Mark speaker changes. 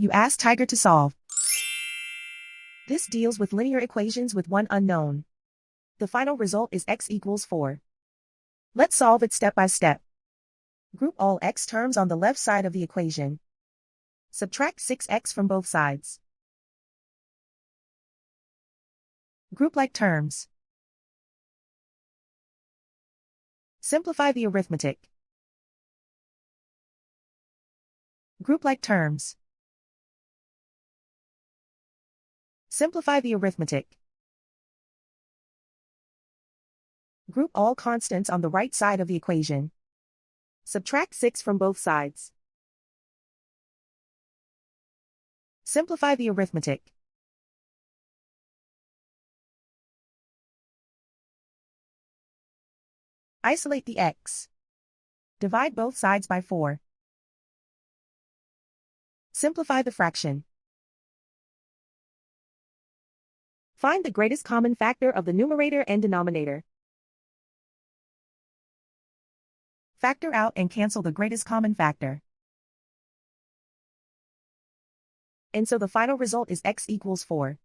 Speaker 1: You ask Tiger to solve. This deals with linear equations with one unknown. The final result is x equals 4. Let's solve it step by step. Group all x terms on the left side of the equation. Subtract 6x from both sides. Group like terms. Simplify the arithmetic. Group like terms. Simplify the arithmetic. Group all constants on the right side of the equation. Subtract 6 from both sides. Simplify the arithmetic. Isolate the x. Divide both sides by 4. Simplify the fraction. Find the greatest common factor of the numerator and denominator. Factor out and cancel the greatest common factor. And so the final result is x equals 4.